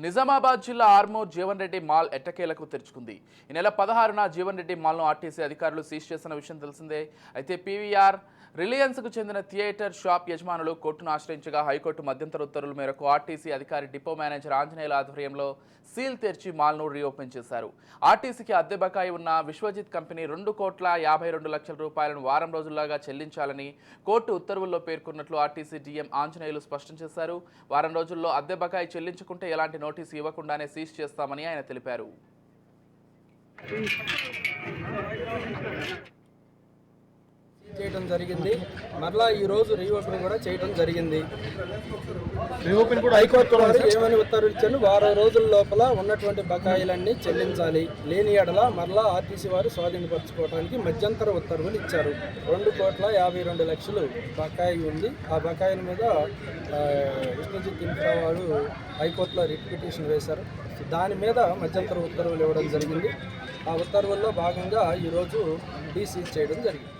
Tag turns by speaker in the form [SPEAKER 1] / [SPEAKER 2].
[SPEAKER 1] నిజామాబాద్ జిల్లా ఆర్మూర్ జీవన్ రెడ్డి మాల్ ఎట్టకేలకు తెరుచుకుంది. ఈ నెల 16న జీవన్ రెడ్డి మాల్ను ఆర్టీసీ అధికారులు సీజ్ చేసిన విషయం తెలిసిందే. అయితే పీవీఆర్ రిలయన్స్కు చెందిన థియేటర్ షాప్ యజమానులు కోర్టును ఆశ్రయించగా హైకోర్టు మధ్యంతర ఉత్తర్వుల మేరకు ఆర్టీసీ అధికారి డిపో మేనేజర్ ఆంజనేయుల ఆధ్వర్యంలో సీల్ తెరిచి మాల్ను రీఓపెన్ చేశారు. ఆర్టీసీకి అద్దె బకాయి ఉన్న విశ్వజిత్ కంపెనీ 2,52,00,000 రూపాయలను వారం రోజుల్లోగా చెల్లించాలని కోర్టు ఉత్తర్వుల్లో పేర్కొన్నట్లు ఆర్టీసీ డీఎం ఆంజనేయులు స్పష్టం చేశారు. వారం రోజుల్లో అద్దె బకాయి చెల్లించుకుంటే ఎలాంటి నోటీసు ఇవ్వకుండానే సీజ్ చేస్తామని ఆయన తెలిపారు.
[SPEAKER 2] చేయడం జరిగింది. మరలా ఈ రోజు రీఓపెన్ కూడా చేయడం జరిగింది.
[SPEAKER 3] రీఓపెన్ కూడా
[SPEAKER 2] హైకోర్టు వారు ఏమని ఉత్తర్వులు ఇచ్చారు, వారం రోజుల లోపల ఉన్నటువంటి బకాయిలన్నీ చెల్లించాలి, లేని ఎడల మరలా ఆర్టీసీ వారు స్వాధీనపరచుకోవడానికి మధ్యంతర ఉత్తర్వులు ఇచ్చారు. 2,52,00,000 బకాయి ఉంది. ఆ బకాయిల మీద విష్ణుజిత్ ఇన్ఫ్రా వారు హైకోర్టులో రిట్ పిటిషన్ వేశారు. దాని మీద మధ్యంతర ఉత్తర్వులు ఇవ్వడం జరిగింది. ఆ ఉత్తర్వుల్లో భాగంగా ఈరోజు సీజ్ చేయడం జరిగింది.